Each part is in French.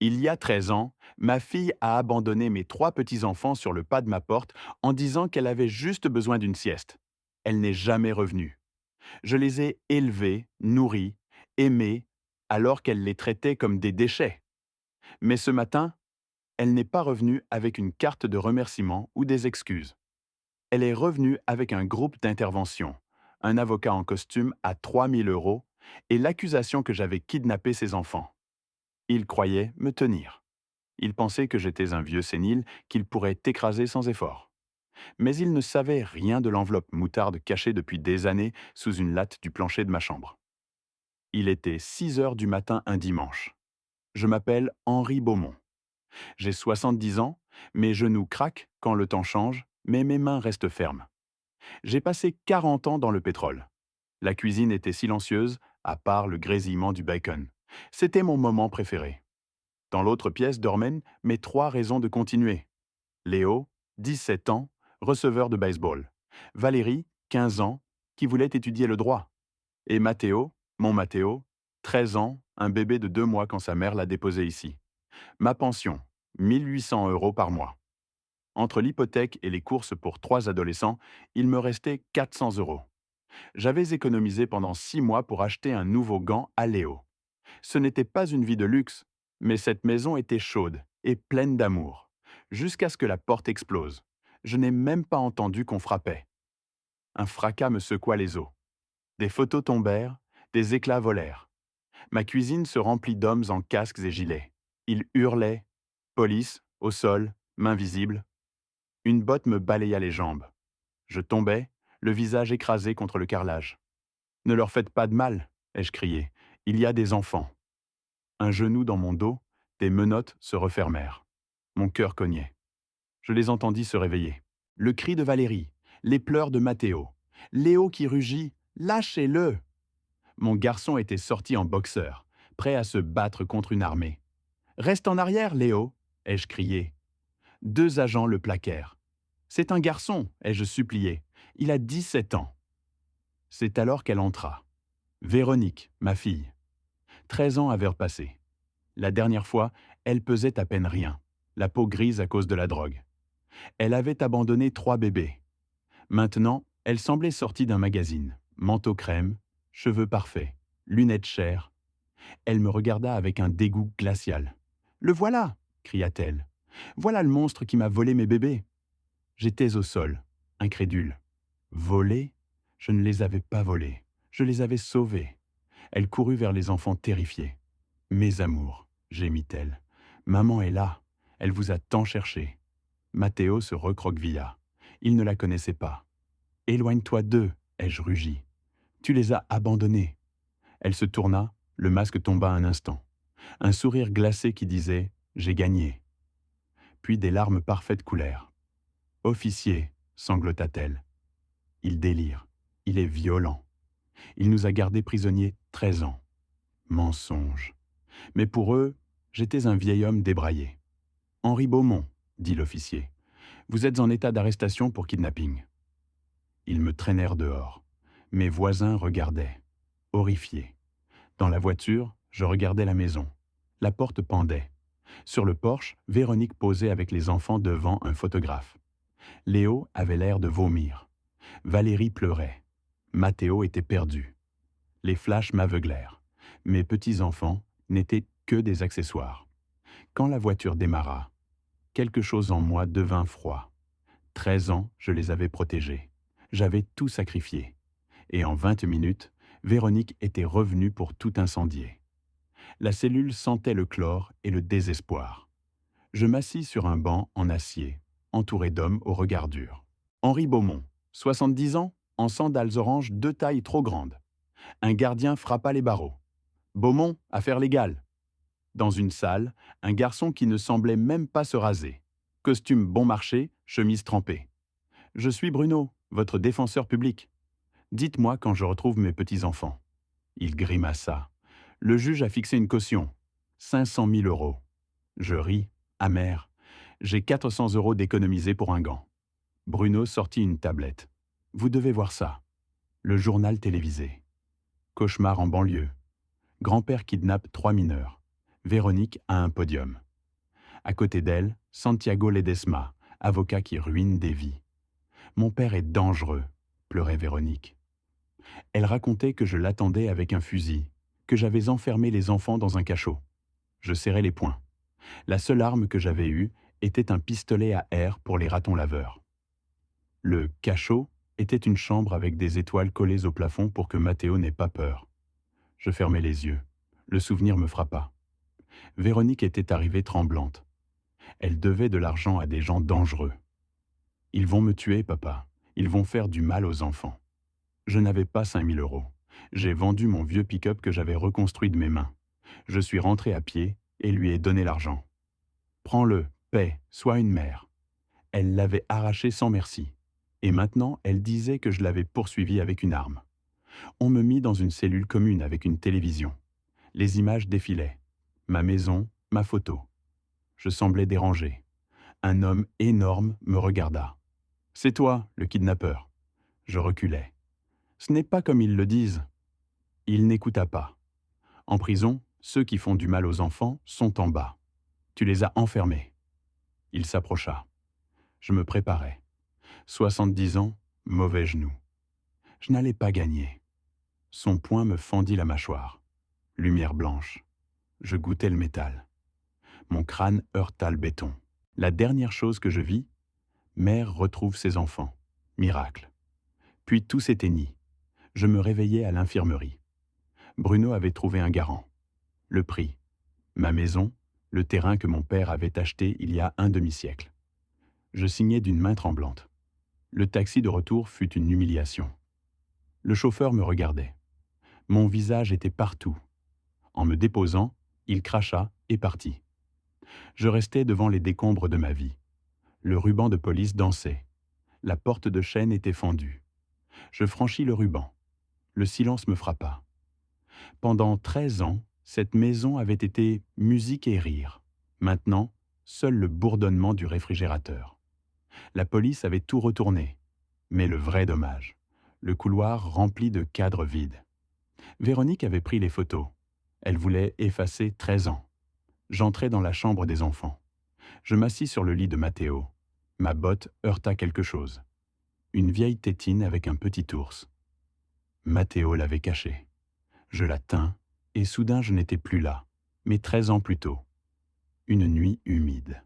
Il y a 13 ans, ma fille a abandonné mes trois petits-enfants sur le pas de ma porte en disant qu'elle avait juste besoin d'une sieste. Elle n'est jamais revenue. Je les ai élevés, nourris, aimés, alors qu'elle les traitait comme des déchets. Mais ce matin, elle n'est pas revenue avec une carte de remerciement ou des excuses. Elle est revenue avec un groupe d'intervention, un avocat en costume à 3 000 € et l'accusation que j'avais kidnappé ses enfants. Il croyait me tenir. Il pensait que j'étais un vieux sénile qu'il pourrait écraser sans effort. Mais il ne savait rien de l'enveloppe moutarde cachée depuis des années sous une latte du plancher de ma chambre. Il était 6 heures du matin un dimanche. Je m'appelle Henri Beaumont. J'ai 70 ans, mes genoux craquent quand le temps change, mais mes mains restent fermes. J'ai passé 40 ans dans le pétrole. La cuisine était silencieuse, à part le grésillement du bacon. C'était mon moment préféré. Dans l'autre pièce dormaient mes trois raisons de continuer. Léo, 17 ans, receveur de baseball. Valérie, 15 ans, qui voulait étudier le droit. Et Mathéo, mon Mathéo, 13 ans, un bébé de 2 mois quand sa mère l'a déposé ici. Ma pension, 1 800 € par mois. Entre l'hypothèque et les courses pour trois adolescents, il me restait 400 €. J'avais économisé pendant 6 mois pour acheter un nouveau gant à Léo. Ce n'était pas une vie de luxe, mais cette maison était chaude et pleine d'amour. Jusqu'à ce que la porte explose. Je n'ai même pas entendu qu'on frappait. Un fracas me secoua les os. Des photos tombèrent, des éclats volèrent. Ma cuisine se remplit d'hommes en casques et gilets. Ils hurlaient. Police, au sol, mains visibles. Une botte me balaya les jambes. Je tombais, le visage écrasé contre le carrelage. Ne leur faites pas de mal, ai-je crié. Il y a des enfants. Un genou dans mon dos, des menottes se refermèrent. Mon cœur cognait. Je les entendis se réveiller. Le cri de Valérie, les pleurs de Mathéo, Léo qui rugit Lâchez-le. Mon garçon était sorti en boxeur, prêt à se battre contre une armée. Reste en arrière, Léo, ai-je crié. Deux agents le plaquèrent. C'est un garçon, ai-je supplié. Il a 17 ans. C'est alors qu'elle entra. Véronique, ma fille. 13 ans avaient repassé. La dernière fois, elle pesait à peine rien, la peau grise à cause de la drogue. Elle avait abandonné 3 bébés. Maintenant, elle semblait sortie d'un magazine. Manteau crème, cheveux parfaits, lunettes chères. Elle me regarda avec un dégoût glacial. Le voilà, cria-t-elle. Voilà le monstre qui m'a volé mes bébés. J'étais au sol, incrédule. Volés? Je ne les avais pas volés. Je les avais sauvés. Elle courut vers les enfants terrifiés. Mes amours, gémit-elle. Maman est là. Elle vous a tant cherché. Mathéo se recroquevilla. Il ne la connaissait pas. Éloigne-toi d'eux, ai-je rugi. Tu les as abandonnés. Elle se tourna, le masque tomba un instant. Un sourire glacé qui disait « J'ai gagné ». Puis des larmes parfaites coulèrent. Officier, sanglota-t-elle. Il délire. Il est violent. Il nous a gardés prisonniers 13 ans. Mensonge. Mais pour eux, j'étais un vieil homme débraillé. Henri Beaumont, dit l'officier. Vous êtes en état d'arrestation pour kidnapping. Ils me traînèrent dehors. Mes voisins regardaient, horrifiés. Dans la voiture, je regardais la maison. La porte pendait. Sur le porche, Véronique posait avec les enfants devant un photographe. Léo avait l'air de vomir. Valérie pleurait. Mathéo était perdu. Les flashs m'aveuglèrent. Mes petits-enfants n'étaient que des accessoires. Quand la voiture démarra, quelque chose en moi devint froid. 13 ans, je les avais protégés. J'avais tout sacrifié. Et en 20 minutes, Véronique était revenue pour tout incendier. La cellule sentait le chlore et le désespoir. Je m'assis sur un banc en acier, entouré d'hommes au regard dur. Henri Beaumont, 70 ans, en sandales oranges 2 tailles trop grandes. Un gardien frappa les barreaux. Beaumont, affaire légale. Dans une salle, un garçon qui ne semblait même pas se raser. Costume bon marché, chemise trempée. Je suis Bruno, votre défenseur public. Dites-moi quand je retrouve mes petits-enfants. Il grimaça. Le juge a fixé une caution. 500 000 €. Je ris, amer. J'ai 400 € d'économiser pour un gant. Bruno sortit une tablette. Vous devez voir ça. Le journal télévisé. Cauchemar en banlieue. Grand-père kidnappe 3 mineurs. Véronique a un podium. À côté d'elle, Santiago Ledesma, avocat qui ruine des vies. Mon père est dangereux, pleurait Véronique. Elle racontait que je l'attendais avec un fusil, que j'avais enfermé les enfants dans un cachot. Je serrais les poings. La seule arme que j'avais eue était un pistolet à air pour les ratons laveurs. Le cachot était une chambre avec des étoiles collées au plafond pour que Matteo n'ait pas peur. Je fermai les yeux. Le souvenir me frappa. Véronique était arrivée tremblante. Elle devait de l'argent à des gens dangereux. Ils vont me tuer, papa. Ils vont faire du mal aux enfants. Je n'avais pas 5000 euros. J'ai vendu mon vieux pick-up que j'avais reconstruit de mes mains. Je suis rentré à pied et lui ai donné l'argent. Prends-le, paie, sois une mère. Elle l'avait arraché sans merci. Et maintenant, elle disait que je l'avais poursuivi avec une arme. On me mit dans une cellule commune avec une télévision. Les images défilaient. Ma maison, ma photo. Je semblais dérangé. Un homme énorme me regarda. « C'est toi, le kidnappeur. » Je reculai. « Ce n'est pas comme ils le disent. » Il n'écouta pas. En prison, ceux qui font du mal aux enfants sont en bas. Tu les as enfermés. Il s'approcha. Je me préparais. 70 ans, mauvais genou. Je n'allais pas gagner. Son poing me fendit la mâchoire. Lumière blanche. Je goûtais le métal. Mon crâne heurta le béton. La dernière chose que je vis, mère retrouve ses enfants. Miracle. Puis tout s'éteignit. Je me réveillai à l'infirmerie. Bruno avait trouvé un garant. Le prix. Ma maison, le terrain que mon père avait acheté il y a un demi-siècle. Je signai d'une main tremblante. Le taxi de retour fut une humiliation. Le chauffeur me regardait. Mon visage était partout. En me déposant, il cracha et partit. Je restais devant les décombres de ma vie. Le ruban de police dansait. La porte de chêne était fendue. Je franchis le ruban. Le silence me frappa. Pendant 13 ans, cette maison avait été musique et rire. Maintenant, seul le bourdonnement du réfrigérateur. La police avait tout retourné. Mais le vrai dommage, le couloir rempli de cadres vides. Véronique avait pris les photos. Elle voulait effacer 13 ans. J'entrai dans la chambre des enfants. Je m'assis sur le lit de Matteo. Ma botte heurta quelque chose. Une vieille tétine avec un petit ours. Matteo l'avait cachée. Je la tins, et soudain je n'étais plus là, mais 13 ans plus tôt. Une nuit humide.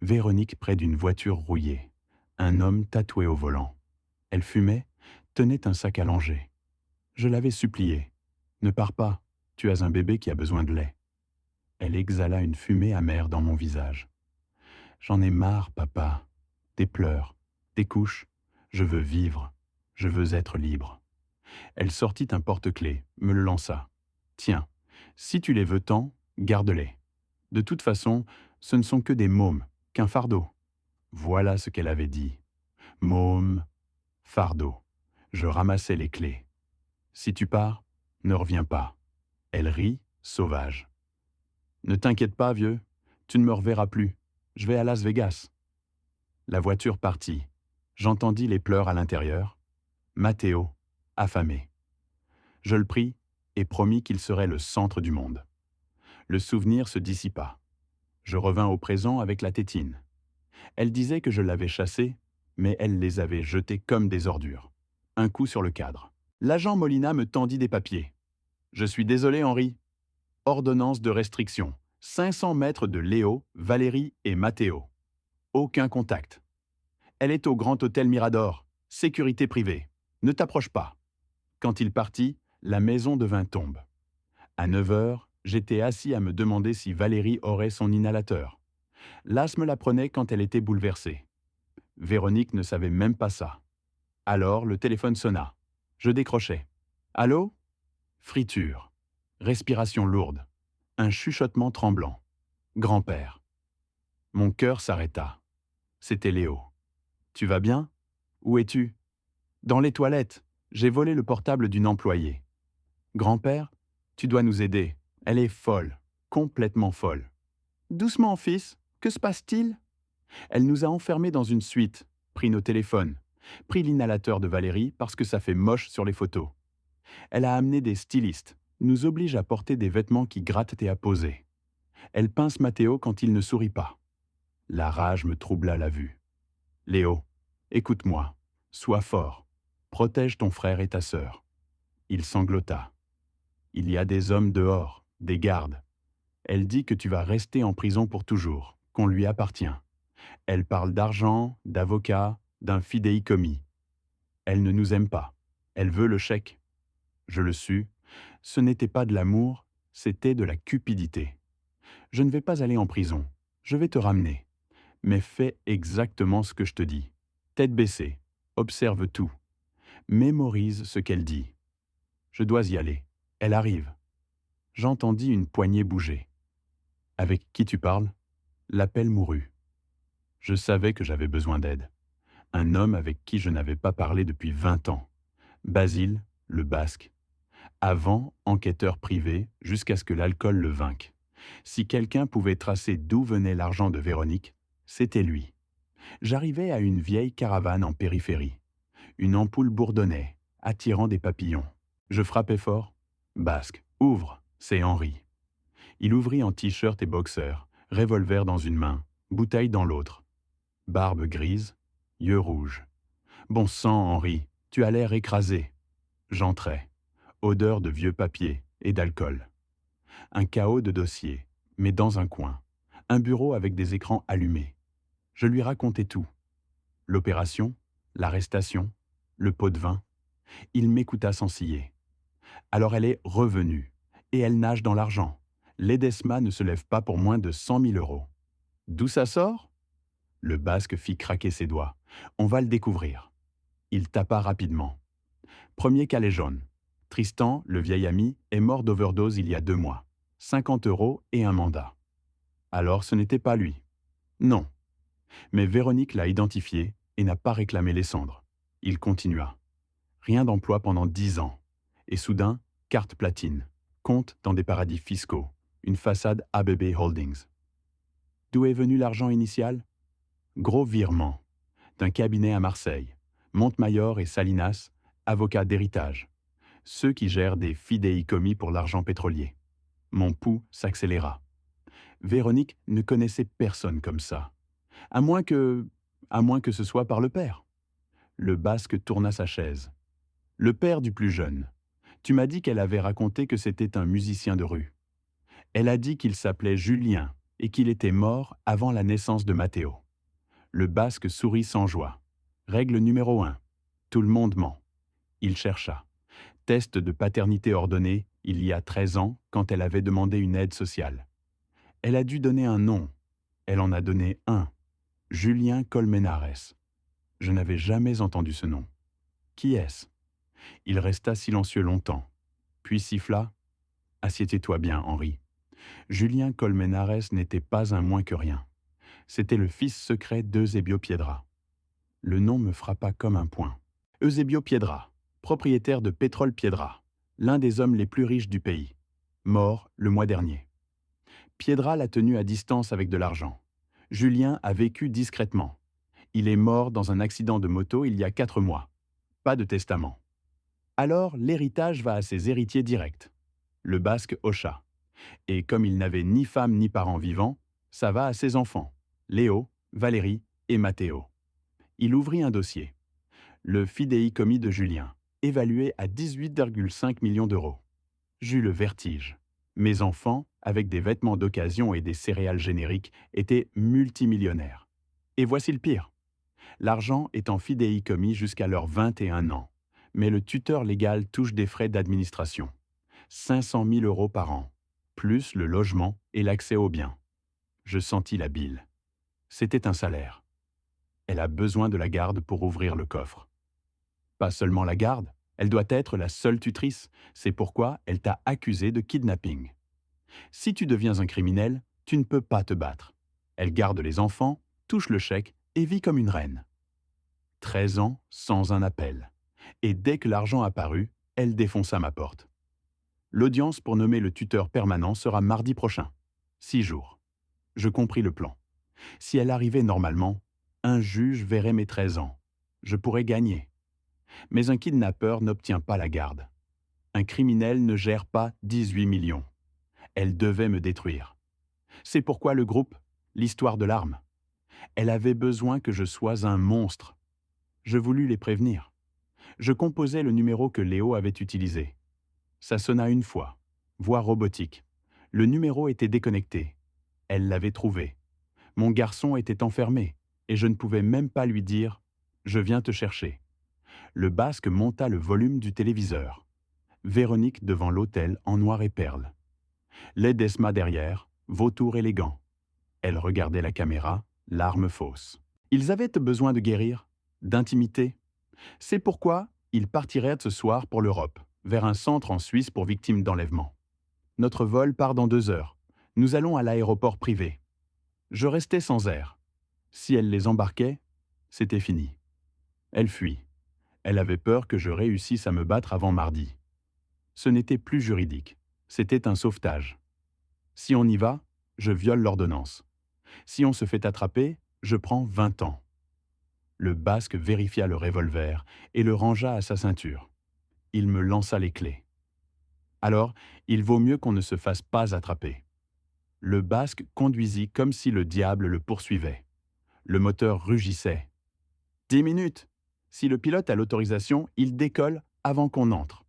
Véronique près d'une voiture rouillée. Un homme tatoué au volant. Elle fumait, tenait un sac allongé. Je l'avais suppliée. « Ne pars pas, tu as un bébé qui a besoin de lait. » Elle exhala une fumée amère dans mon visage. « J'en ai marre, papa. Des pleurs, des couches. Je veux vivre. Je veux être libre. » Elle sortit un porte-clés, me le lança. « Tiens, si tu les veux tant, garde-les. De toute façon, ce ne sont que des mômes, qu'un fardeau. » Voilà ce qu'elle avait dit. Môme, fardeau. Je ramassai les clés. « Si tu pars, ne reviens pas. » Elle rit, sauvage. « Ne t'inquiète pas, vieux, tu ne me reverras plus. Je vais à Las Vegas. » La voiture partit. J'entendis les pleurs à l'intérieur. Matteo, affamé. Je le pris et promis qu'il serait le centre du monde. Le souvenir se dissipa. Je revins au présent avec la tétine. Elle disait que je l'avais chassée, mais elle les avait jetés comme des ordures. Un coup sur le cadre. L'agent Molina me tendit des papiers. « Je suis désolé, Henri. Ordonnance de restriction. 500 mètres de Léo, Valérie et Matteo. Aucun contact. Elle est au Grand Hôtel Mirador. Sécurité privée. Ne t'approche pas. » Quand il partit, la maison devint tombe. À 9 heures, j'étais assis à me demander si Valérie aurait son inhalateur. L'asthme la prenait quand elle était bouleversée. Véronique ne savait même pas ça. Alors le téléphone sonna. Je décrochai. « Allô ?» Friture. Respiration lourde. Un chuchotement tremblant. Grand-père. Mon cœur s'arrêta. C'était Léo. « Tu vas bien ? Où es-tu ? » « Dans les toilettes. J'ai volé le portable d'une employée. »« Grand-père, tu dois nous aider. Elle est folle. Complètement folle. »« Doucement, fils. Que se passe-t-il ? » Elle nous a enfermés dans une suite, pris nos téléphones, pris l'inhalateur de Valérie parce que ça fait moche sur les photos. Elle a amené des stylistes, nous oblige à porter des vêtements qui grattent et à poser. Elle pince Matteo quand il ne sourit pas. La rage me troubla la vue. Léo, écoute-moi, sois fort, protège ton frère et ta sœur. Il sanglota. Il y a des hommes dehors, des gardes. Elle dit que tu vas rester en prison pour toujours, qu'on lui appartient. Elle parle d'argent, d'avocat, d'un fidéicommis. Elle ne nous aime pas. Elle veut le chèque. Je le sus. Ce n'était pas de l'amour, c'était de la cupidité. Je ne vais pas aller en prison. Je vais te ramener. Mais fais exactement ce que je te dis. Tête baissée. Observe tout. Mémorise ce qu'elle dit. Je dois y aller. Elle arrive. J'entendis une poignée bouger. Avec qui tu parles? L'appel mourut. Je savais que j'avais besoin d'aide. Un homme avec qui je n'avais pas parlé depuis 20 ans. Basile, le Basque. Avant, enquêteur privé, jusqu'à ce que l'alcool le vainque. Si quelqu'un pouvait tracer d'où venait l'argent de Véronique, c'était lui. J'arrivais à une vieille caravane en périphérie. Une ampoule bourdonnait, attirant des papillons. Je frappais fort. Basque, ouvre, c'est Henri. Il ouvrit en t-shirt et boxeur, revolver dans une main, bouteille dans l'autre. Barbe grise, yeux rouges. Bon sang, Henri, tu as l'air écrasé. J'entrai. Odeur de vieux papier et d'alcool. Un chaos de dossiers, mais dans un coin. Un bureau avec des écrans allumés. Je lui racontais tout. L'opération, l'arrestation, le pot de vin. Il m'écouta sans ciller. Alors elle est revenue, et elle nage dans l'argent. L'EDESMA ne se lève pas pour moins de 100 000 euros. D'où ça sort? Le Basque fit craquer ses doigts. On va le découvrir. Il tapa rapidement. Premier calet jaune. Tristan, le vieil ami, est mort d'overdose il y a 2 mois. 50 euros et un mandat. Alors ce n'était pas lui. Non. Mais Véronique l'a identifié et n'a pas réclamé les cendres. Il continua. Rien d'emploi pendant 10 ans. Et soudain, carte platine. Compte dans des paradis fiscaux. Une façade ABB Holdings. D'où est venu l'argent initial? Gros virement. D'un cabinet à Marseille. Montemayor et Salinas, avocats d'héritage. Ceux qui gèrent des fidéicommis pour l'argent pétrolier. Mon pouls s'accéléra. Véronique ne connaissait personne comme ça. À moins que ce soit par le père. Le Basque tourna sa chaise. Le père du plus jeune. Tu m'as dit qu'elle avait raconté que c'était un musicien de rue. Elle a dit qu'il s'appelait Julien et qu'il était mort avant la naissance de Matteo. Le Basque sourit sans joie. Règle numéro 1. Tout le monde ment. Il chercha. Test de paternité ordonné il y a 13 ans quand elle avait demandé une aide sociale. Elle a dû donner un nom. Elle en a donné un. Julien Colmenares. Je n'avais jamais entendu ce nom. Qui est-ce? Il resta silencieux longtemps, puis siffla. Assieds-toi bien, Henri. Julien Colmenares n'était pas un moins que rien. C'était le fils secret d'Eusebio Piedra. Le nom me frappa comme un poing. Eusebio Piedra, propriétaire de Pétrole Piedra, l'un des hommes les plus riches du pays, mort le mois dernier. Piedra l'a tenu à distance avec de l'argent. Julien a vécu discrètement. Il est mort dans un accident de moto il y a 4 mois. Pas de testament. Alors l'héritage va à ses héritiers directs. Le Basque hocha. Et comme il n'avait ni femme ni parents vivants, ça va à ses enfants, Léo, Valérie et Matteo. Il ouvrit un dossier. Le fidéicommis de Julien, évalué à 18,5 millions d'euros. J'eus le vertige. Mes enfants, avec des vêtements d'occasion et des céréales génériques, étaient multimillionnaires. Et voici le pire. L'argent est en fidéicommis jusqu'à leurs 21 ans. Mais le tuteur légal touche des frais d'administration. 500 000 euros par an, plus le logement et l'accès aux biens. Je sentis la bile. C'était un salaire. Elle a besoin de la garde pour ouvrir le coffre. Pas seulement la garde, elle doit être la seule tutrice. C'est pourquoi elle t'a accusé de kidnapping. Si tu deviens un criminel, tu ne peux pas te battre. Elle garde les enfants, touche le chèque et vit comme une reine. 13 ans sans un appel. Et dès que l'argent apparut, elle défonça ma porte. L'audience pour nommer le tuteur permanent sera mardi prochain. 6 jours. Je compris le plan. Si elle arrivait normalement, un juge verrait mes 13 ans. Je pourrais gagner. Mais un kidnappeur n'obtient pas la garde. Un criminel ne gère pas 18 millions. Elle devait me détruire. C'est pourquoi le groupe, l'histoire de l'arme. Elle avait besoin que je sois un monstre. Je voulus les prévenir. Je composai le numéro que Léo avait utilisé. Ça sonna une fois. Voix robotique. Le numéro était déconnecté. Elle l'avait trouvé. Mon garçon était enfermé, et je ne pouvais même pas lui dire « Je viens te chercher ». Le basque monta le volume du téléviseur. Véronique devant l'autel en noir et perle. Ledesma derrière, vautour élégant. Elle regardait la caméra, l'arme fausse. Ils avaient besoin de guérir, d'intimité. C'est pourquoi ils partiraient ce soir pour l'Europe, vers un centre en Suisse pour victimes d'enlèvement. Notre vol part dans 2 heures. Nous allons à l'aéroport privé. Je restais sans air. Si elle les embarquait, c'était fini. Elle fuit. Elle avait peur que je réussisse à me battre avant mardi. Ce n'était plus juridique. C'était un sauvetage. Si on y va, je viole l'ordonnance. Si on se fait attraper, je prends 20 ans. Le basque vérifia le revolver et le rangea à sa ceinture. Il me lança les clés. Alors, il vaut mieux qu'on ne se fasse pas attraper. Le basque conduisit comme si le diable le poursuivait. Le moteur rugissait. 10 minutes. Si le pilote a l'autorisation, il décolle avant qu'on entre.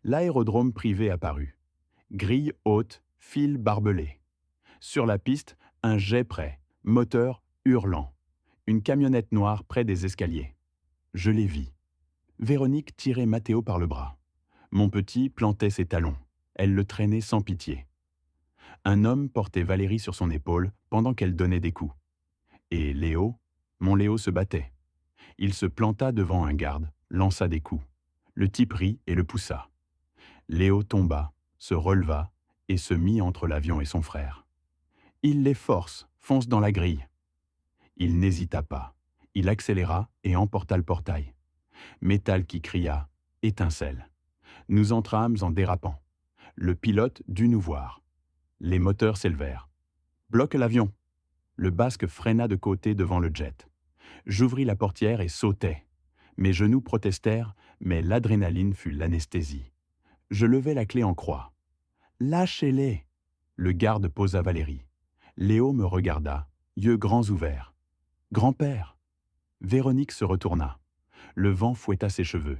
L'aérodrome privé apparut. Grille haute, fil barbelé. Sur la piste, un jet prêt, moteur hurlant. Une camionnette noire près des escaliers. Je les vis. Véronique tirait Mathéo par le bras. Mon petit plantait ses talons. Elle le traînait sans pitié. Un homme portait Valérie sur son épaule pendant qu'elle donnait des coups. Et Léo, mon Léo se battait. Il se planta devant un garde, lança des coups. Le type rit et le poussa. Léo tomba, se releva et se mit entre l'avion et son frère. Il les force, fonce dans la grille. Il n'hésita pas. Il accéléra et emporta le portail. Métal qui cria, étincelle. Nous entrâmes en dérapant. Le pilote dut nous voir. Les moteurs s'élevèrent. Bloque l'avion. Le basque freina de côté devant le jet. J'ouvris la portière et sautai. Mes genoux protestèrent, mais l'adrénaline fut l'anesthésie. Je levai la clé en croix. Lâchez-les. Le garde posa Valérie. Léo me regarda, yeux grands ouverts. Grand-père. Véronique se retourna. Le vent fouetta ses cheveux.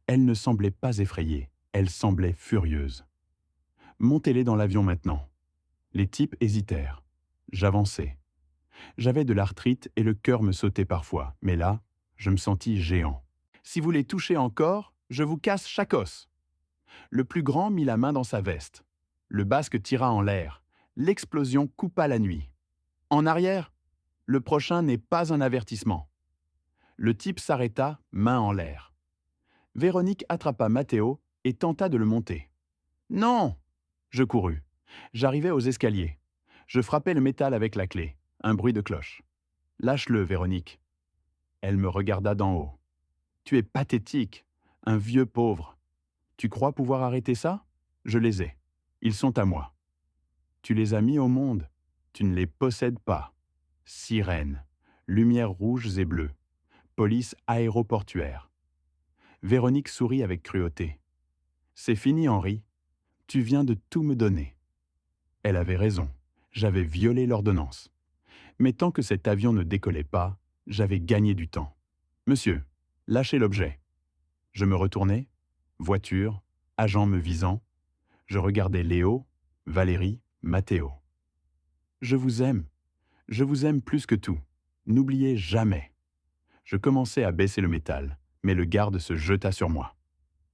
Elle ne semblait pas effrayée, elle semblait furieuse. Montez-les dans l'avion maintenant. Les types hésitèrent. J'avançai. J'avais de l'arthrite et le cœur me sautait parfois, mais là, je me sentis géant. Si vous les touchez encore, je vous casse chaque os. Le plus grand mit la main dans sa veste. Le basque tira en l'air. L'explosion coupa la nuit. En arrière, le prochain n'est pas un avertissement. Le type s'arrêta, main en l'air. Véronique attrapa Mathéo et tenta de le monter. Non! Je courus. J'arrivai aux escaliers. Je frappai le métal avec la clé. Un bruit de cloche. Lâche-le, Véronique. Elle me regarda d'en haut. Tu es pathétique, un vieux pauvre. Tu crois pouvoir arrêter ça? Je les ai. Ils sont à moi. Tu les as mis au monde. Tu ne les possèdes pas. Sirène. Lumières rouges et bleues. Police aéroportuaire. Véronique sourit avec cruauté. C'est fini, Henri. Tu viens de tout me donner. Elle avait raison. J'avais violé l'ordonnance. Mais tant que cet avion ne décollait pas, j'avais gagné du temps. Monsieur, lâchez l'objet. Je me retournai. Voiture, agent me visant. Je regardais Léo, Valérie, Mathéo. Je vous aime. Je vous aime plus que tout. N'oubliez jamais. Je commençai à baisser le métal, mais le garde se jeta sur moi.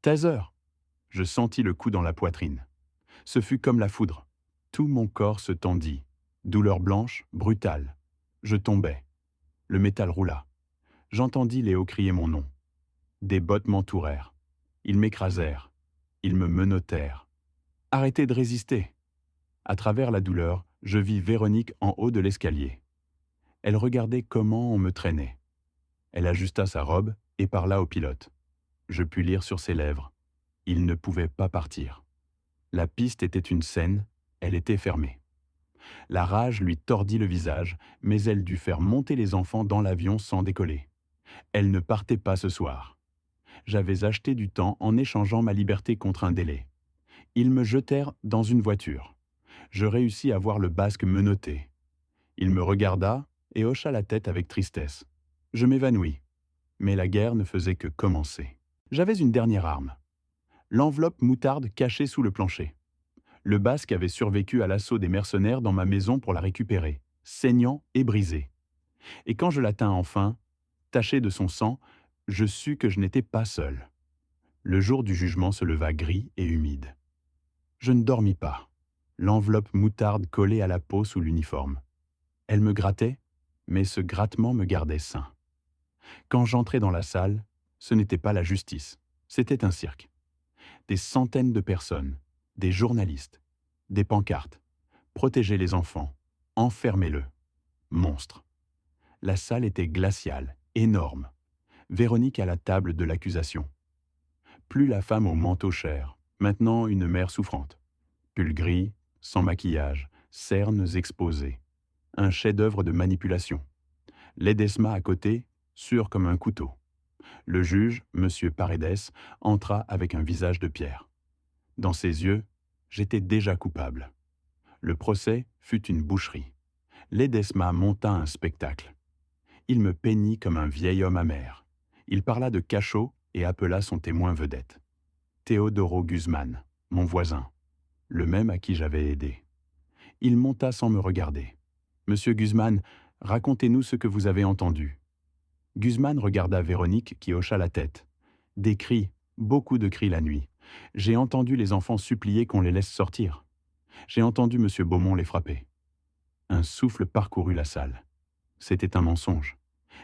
Taser! Je sentis le coup dans la poitrine. Ce fut comme la foudre. Tout mon corps se tendit. Douleur blanche, brutale. Je tombai. Le métal roula. J'entendis Léo crier mon nom. Des bottes m'entourèrent. Ils m'écrasèrent. Ils me menottèrent. Arrêtez de résister. À travers la douleur, je vis Véronique en haut de l'escalier. Elle regardait comment on me traînait. Elle ajusta sa robe et parla au pilote. Je pus lire sur ses lèvres. Il ne pouvait pas partir. La piste était une scène, elle était fermée. La rage lui tordit le visage, mais elle dut faire monter les enfants dans l'avion sans décoller. Elle ne partait pas ce soir. J'avais acheté du temps en échangeant ma liberté contre un délai. Ils me jetèrent dans une voiture. Je réussis à voir le basque menotté. Il me regarda et hocha la tête avec tristesse. Je m'évanouis, mais la guerre ne faisait que commencer. J'avais une dernière arme, l'enveloppe moutarde cachée sous le plancher. Le basque avait survécu à l'assaut des mercenaires dans ma maison pour la récupérer, saignant et brisée. Et quand je la tins enfin, taché de son sang, je sus que je n'étais pas seul. Le jour du jugement se leva gris et humide. Je ne dormis pas, l'enveloppe moutarde collée à la peau sous l'uniforme. Elle me grattait, mais ce grattement me gardait sain. Quand j'entrai dans la salle, ce n'était pas la justice, c'était un cirque. Des centaines de personnes, des journalistes, des pancartes. Protégez les enfants, enfermez-le. Monstre. La salle était glaciale, énorme. Véronique à la table de l'accusation. Plus la femme au manteau cher, maintenant une mère souffrante. Pull gris, sans maquillage, cernes exposées. Un chef-d'œuvre de manipulation. Ledesma à côté, sûr comme un couteau. Le juge, M. Paredes, entra avec un visage de pierre. Dans ses yeux, j'étais déjà coupable. Le procès fut une boucherie. Ledesma monta un spectacle. Il me peignit comme un vieil homme amer. Il parla de cachot et appela son témoin vedette. Teodoro Guzman, mon voisin, le même à qui j'avais aidé. Il monta sans me regarder. Monsieur Guzman, racontez-nous ce que vous avez entendu. Guzman regarda Véronique qui hocha la tête. Des cris, beaucoup de cris la nuit. J'ai entendu les enfants supplier qu'on les laisse sortir. J'ai entendu Monsieur Beaumont les frapper. Un souffle parcourut la salle. C'était un mensonge.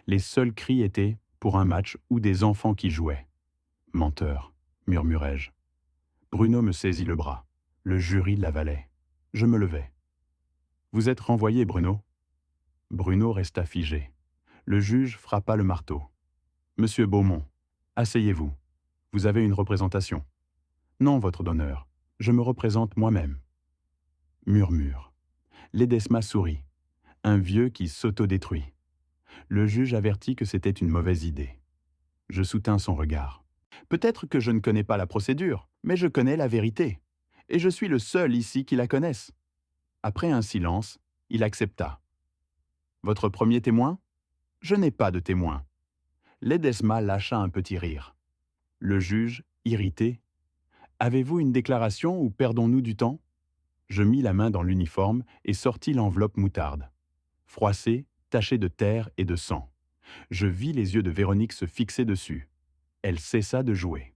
Les seuls cris étaient pour un match ou des enfants qui jouaient. Menteur, murmurai-je. Bruno me saisit le bras. Le jury l'avalait. Je me levai. Vous êtes renvoyé, Bruno. Bruno resta figé. Le juge frappa le marteau. Monsieur Beaumont, asseyez-vous. Vous avez une représentation. Non, votre honneur. Je me représente moi-même. Murmure. Ledesma sourit. Un vieux qui s'autodétruit. Le juge avertit que c'était une mauvaise idée. Je soutins son regard. Peut-être que je ne connais pas la procédure, mais je connais la vérité. Et je suis le seul ici qui la connaisse. Après un silence, il accepta. Votre premier témoin? Je n'ai pas de témoin. Ledesma lâcha un petit rire. Le juge, irrité. Avez-vous une déclaration ou perdons-nous du temps? Je mis la main dans l'uniforme et sortis l'enveloppe moutarde. Froissée, tachée de terre et de sang. Je vis les yeux de Véronique se fixer dessus. Elle cessa de jouer.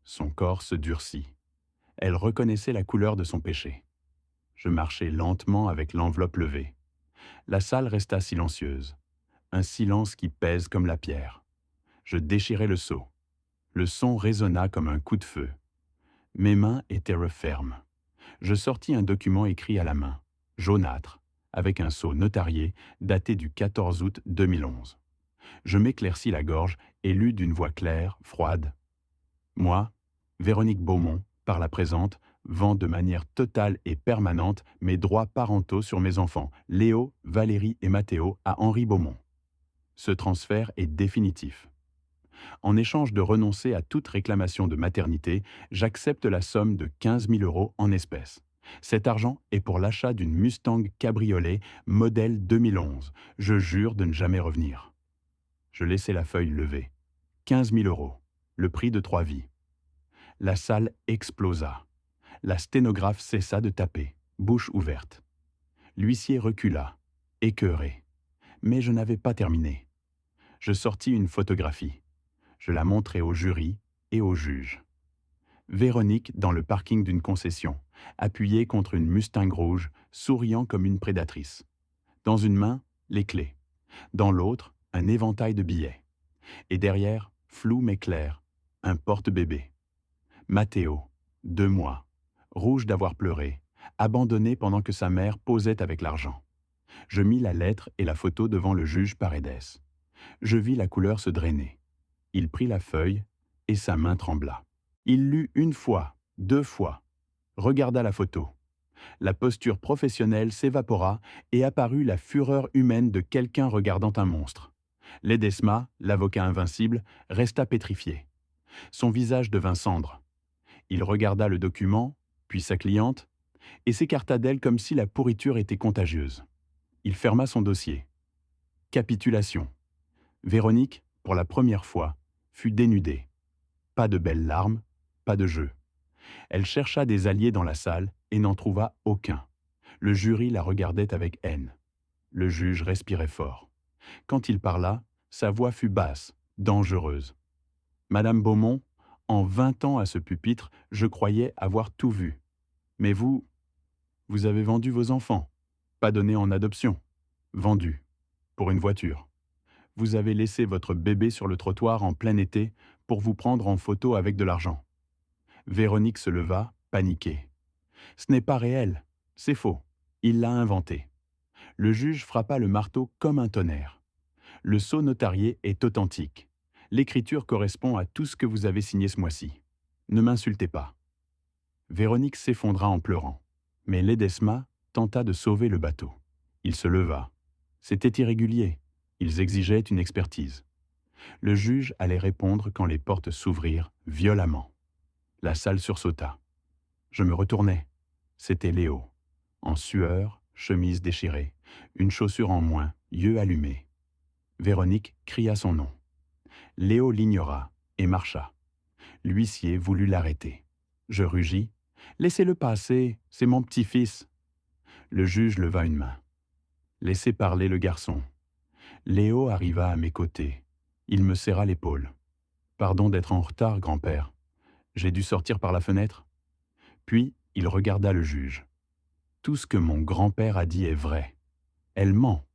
Son corps se durcit. Elle reconnaissait la couleur de son péché. Je marchai lentement avec l'enveloppe levée. La salle resta silencieuse. Un silence qui pèse comme la pierre. Je déchirai le sceau. Le son résonna comme un coup de feu. Mes mains étaient fermes. Je sortis un document écrit à la main, jaunâtre, avec un sceau notarié daté du 14 août 2011. Je m'éclaircis la gorge et lus d'une voix claire, froide. Moi, Véronique Beaumont, par la présente, vends de manière totale et permanente mes droits parentaux sur mes enfants, Léo, Valérie et Mathéo, à Henri Beaumont. Ce transfert est définitif. En échange de renoncer à toute réclamation de maternité, j'accepte la somme de 15 000 € en espèces. Cet argent est pour l'achat d'une Mustang cabriolet modèle 2011. Je jure de ne jamais revenir. Je laissai la feuille levée. 15 000 €, le prix de 3 vies. La salle explosa. La sténographe cessa de taper, bouche ouverte. L'huissier recula, écœuré. Mais je n'avais pas terminé. Je sortis une photographie. Je la montrai au jury et au juge. Véronique dans le parking d'une concession, appuyée contre une Mustang rouge, souriant comme une prédatrice. Dans une main, les clés. Dans l'autre, un éventail de billets. Et derrière, flou mais clair, un porte-bébé. Mathéo, 2 mois, rouge d'avoir pleuré, abandonné pendant que sa mère posait avec l'argent. Je mis la lettre et la photo devant le juge Paredes. Je vis la couleur se drainer. Il prit la feuille et sa main trembla. Il lut 1 fois, 2 fois, regarda la photo. La posture professionnelle s'évapora et apparut la fureur humaine de quelqu'un regardant un monstre. Ledesma, l'avocat invincible, resta pétrifié. Son visage devint cendre. Il regarda le document, puis sa cliente. et s'écarta d'elle comme si la pourriture était contagieuse. Il ferma son dossier. Capitulation. Véronique, pour la première fois, fut dénudée. Pas de belles larmes, pas de jeu. Elle chercha des alliés dans la salle et n'en trouva aucun. Le jury la regardait avec haine. Le juge respirait fort. Quand il parla, sa voix fut basse, dangereuse. Madame Beaumont, en 20 ans à ce pupitre, je croyais avoir tout vu. Mais vous avez vendu vos enfants, pas donnés en adoption. Vendus, pour une voiture. Vous avez laissé votre bébé sur le trottoir en plein été pour vous prendre en photo avec de l'argent. Véronique se leva, paniquée. Ce n'est pas réel, c'est faux. Il l'a inventé. Le juge frappa le marteau comme un tonnerre. Le sceau notarié est authentique. L'écriture correspond à tout ce que vous avez signé ce mois-ci. Ne m'insultez pas. Véronique s'effondra en pleurant. Mais Ledesma tenta de sauver le bateau. Il se leva. C'était irrégulier. Ils exigeaient une expertise. Le juge allait répondre quand les portes s'ouvrirent violemment. La salle sursauta. Je me retournai. C'était Léo. En sueur, chemise déchirée, une chaussure en moins, yeux allumés. Véronique cria son nom. Léo l'ignora et marcha. L'huissier voulut l'arrêter. Je rugis. Laissez-le passer, c'est mon petit-fils. Le juge leva une main. Laissez parler le garçon. Léo arriva à mes côtés. Il me serra l'épaule. Pardon d'être en retard, grand-père. J'ai dû sortir par la fenêtre. Puis il regarda le juge. Tout ce que mon grand-père a dit est vrai. Elle ment.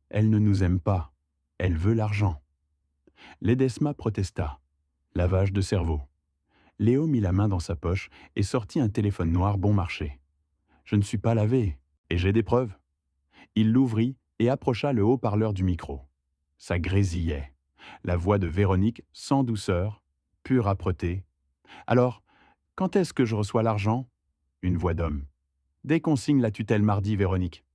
Elle ne nous aime pas. Elle veut l'argent. Ledesma protesta. Lavage de cerveau. Léo mit la main dans sa poche et sortit un téléphone noir bon marché. Je ne suis pas lavé, et j'ai des preuves. Il l'ouvrit et approcha le haut-parleur du micro. Ça grésillait. La voix de Véronique, sans douceur, pure âpreté. Alors, quand est-ce que je reçois l'argent? Une voix d'homme. Dès qu'on signe la tutelle mardi, Véronique.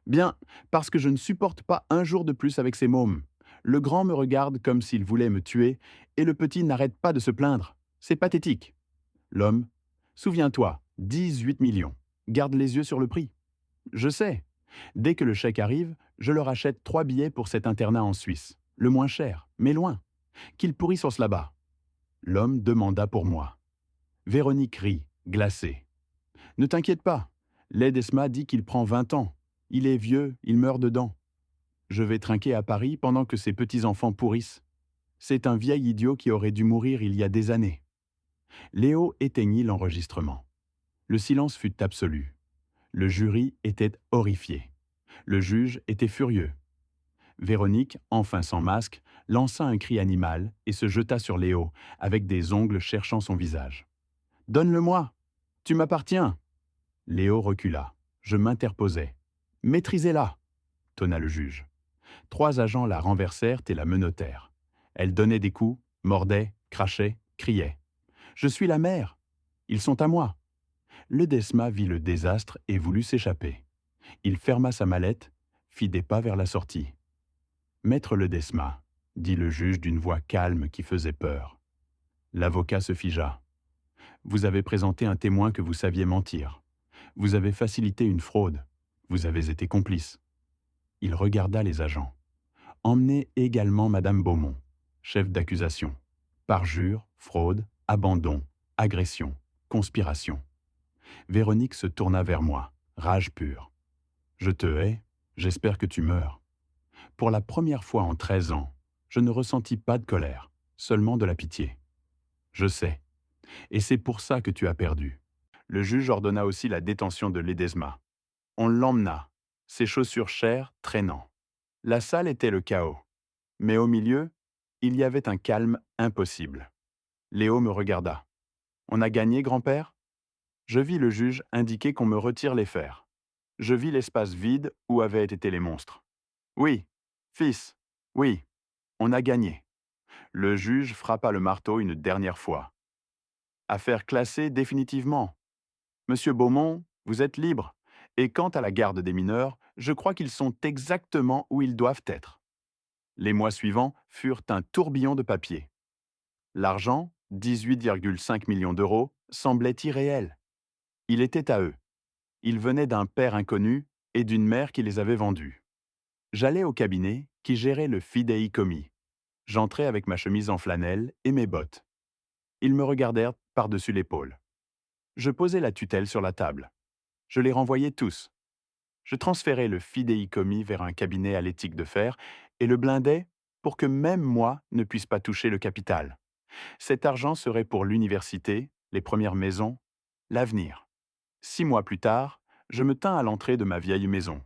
Bien, parce que je ne supporte pas un jour de plus avec ces mômes. Le grand me regarde comme s'il voulait me tuer, et le petit n'arrête pas de se plaindre. C'est pathétique. L'homme. Souviens-toi, 18 millions. Garde les yeux sur le prix. Je sais. Dès que le chèque arrive, je leur achète 3 billets pour cet internat en Suisse. Le moins cher, mais loin. Qu'ils pourrissent là-bas. L'homme demanda pour moi. Véronique rit, glacée. Ne t'inquiète pas. Ledesma dit qu'il prend 20 ans. Il est vieux, il meurt dedans. Je vais trinquer à Paris pendant que ses petits-enfants pourrissent. C'est un vieil idiot qui aurait dû mourir il y a des années. Léo éteignit l'enregistrement. Le silence fut absolu. Le jury était horrifié. Le juge était furieux. Véronique, enfin sans masque, lança un cri animal et se jeta sur Léo, avec des ongles cherchant son visage. « Donne-le-moi! Tu m'appartiens !» Léo recula. Je m'interposai. « Maîtrisez-la !» tonna le juge. 3 agents la renversèrent et la menottèrent. Elle donnait des coups, mordait, crachait, criait. « Je suis la mère! Ils sont à moi !» Ledesma vit le désastre et voulut s'échapper. Il ferma sa mallette, fit des pas vers la sortie. « Maître Ledesma, » dit le juge d'une voix calme qui faisait peur. L'avocat se figea. « Vous avez présenté un témoin que vous saviez mentir. Vous avez facilité une fraude. Vous avez été complice. » Il regarda les agents. « Emmenez également Madame Beaumont, chef d'accusation. Parjure, fraude, abandon, agression, conspiration. » Véronique se tourna vers moi, rage pure. « Je te hais, j'espère que tu meurs. » Pour la première fois en 13 ans, je ne ressentis pas de colère, seulement de la pitié. « Je sais. Et c'est pour ça que tu as perdu. » Le juge ordonna aussi la détention de Ledesma. On l'emmena, ses chaussures chères traînant. La salle était le chaos. Mais au milieu, il y avait un calme impossible. Léo me regarda. « On a gagné, grand-père ?» Je vis le juge indiquer qu'on me retire les fers. Je vis l'espace vide où avaient été les monstres. « Oui, fils, oui, on a gagné. » Le juge frappa le marteau une dernière fois. « Affaire classée définitivement. Monsieur Beaumont, vous êtes libre. Et quant à la garde des mineurs, je crois qu'ils sont exactement où ils doivent être. » Les mois suivants furent un tourbillon de papier. L'argent, 18,5 millions d'euros, semblait irréel. Il était à eux. Ils venaient d'un père inconnu et d'une mère qui les avait vendus. J'allais au cabinet qui gérait le fidéicommis. J'entrais avec ma chemise en flanelle et mes bottes. Ils me regardèrent par-dessus l'épaule. Je posai la tutelle sur la table. Je les renvoyais tous. Je transférais le fidéicommis vers un cabinet à l'éthique de fer et le blindais pour que même moi ne puisse pas toucher le capital. Cet argent serait pour l'université, les premières maisons, l'avenir. 6 mois plus tard, je me tins à l'entrée de ma vieille maison.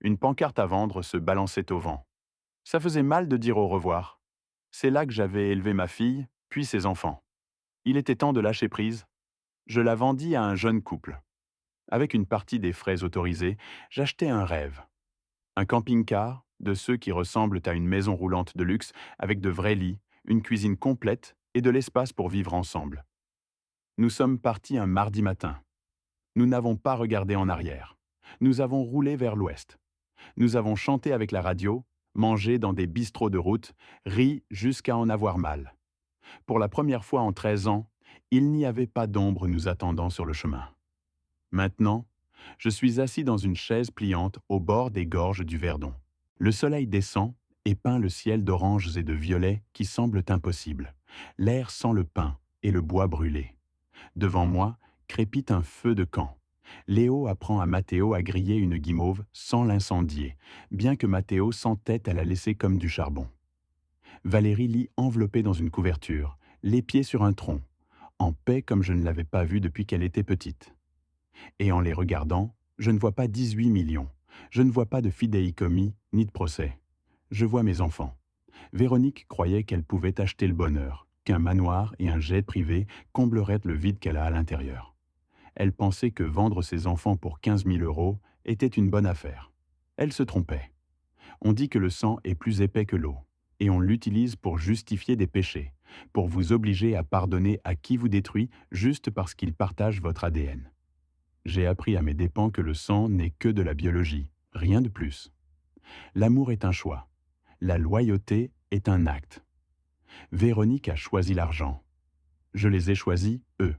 Une pancarte à vendre se balançait au vent. Ça faisait mal de dire au revoir. C'est là que j'avais élevé ma fille, puis ses enfants. Il était temps de lâcher prise. Je la vendis à un jeune couple. Avec une partie des frais autorisés, j'achetai un rêve. Un camping-car, de ceux qui ressemblent à une maison roulante de luxe, avec de vrais lits, une cuisine complète et de l'espace pour vivre ensemble. Nous sommes partis un mardi matin. Nous n'avons pas regardé en arrière. Nous avons roulé vers l'ouest. Nous avons chanté avec la radio, mangé dans des bistrots de route, ri jusqu'à en avoir mal. Pour la première fois en 13 ans, il n'y avait pas d'ombre nous attendant sur le chemin. Maintenant, je suis assis dans une chaise pliante au bord des gorges du Verdon. Le soleil descend et peint le ciel d'oranges et de violets qui semblent impossibles. L'air sent le pin et le bois brûlé. Devant moi, crépite un feu de camp. Léo apprend à Mathéo à griller une guimauve sans l'incendier, bien que Mathéo s'entête à la laisser comme du charbon. Valérie lit enveloppée dans une couverture, les pieds sur un tronc, en paix comme je ne l'avais pas vue depuis qu'elle était petite. Et en les regardant, je ne vois pas 18 millions. Je ne vois pas de fidéicommis ni de procès. Je vois mes enfants. Véronique croyait qu'elle pouvait acheter le bonheur, qu'un manoir et un jet privé combleraient le vide qu'elle a à l'intérieur. Elle pensait que vendre ses enfants pour 15 000 € était une bonne affaire. Elle se trompait. On dit que le sang est plus épais que l'eau, et on l'utilise pour justifier des péchés, pour vous obliger à pardonner à qui vous détruit juste parce qu'il partage votre ADN. J'ai appris à mes dépens que le sang n'est que de la biologie, rien de plus. L'amour est un choix. La loyauté est un acte. Véronique a choisi l'argent. Je les ai choisis, eux.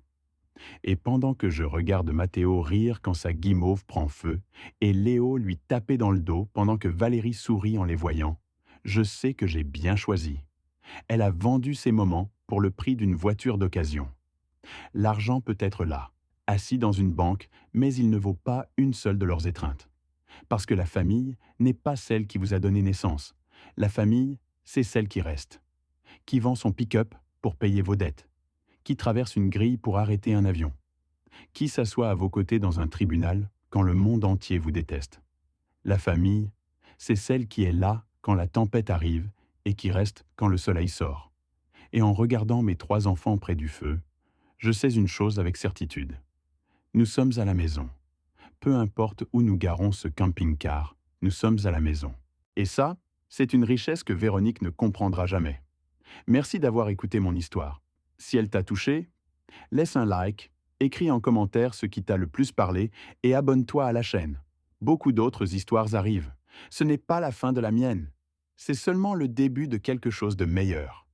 Et pendant que je regarde Mathéo rire quand sa guimauve prend feu, et Léo lui taper dans le dos pendant que Valérie sourit en les voyant, je sais que j'ai bien choisi. Elle a vendu ses moments pour le prix d'une voiture d'occasion. L'argent peut être là, assis dans une banque, mais il ne vaut pas une seule de leurs étreintes. Parce que la famille n'est pas celle qui vous a donné naissance. La famille, c'est celle qui reste. Qui vend son pick-up pour payer vos dettes. Qui traverse une grille pour arrêter un avion. Qui s'assoit à vos côtés dans un tribunal quand le monde entier vous déteste. La famille, c'est celle qui est là quand la tempête arrive et qui reste quand le soleil sort. Et en regardant mes 3 enfants près du feu, je sais une chose avec certitude. Nous sommes à la maison. Peu importe où nous garons ce camping-car, nous sommes à la maison. Et ça, c'est une richesse que Véronique ne comprendra jamais. Merci d'avoir écouté mon histoire. Si elle t'a touché, laisse un like, écris en commentaire ce qui t'a le plus parlé et abonne-toi à la chaîne. Beaucoup d'autres histoires arrivent. Ce n'est pas la fin de la mienne. C'est seulement le début de quelque chose de meilleur.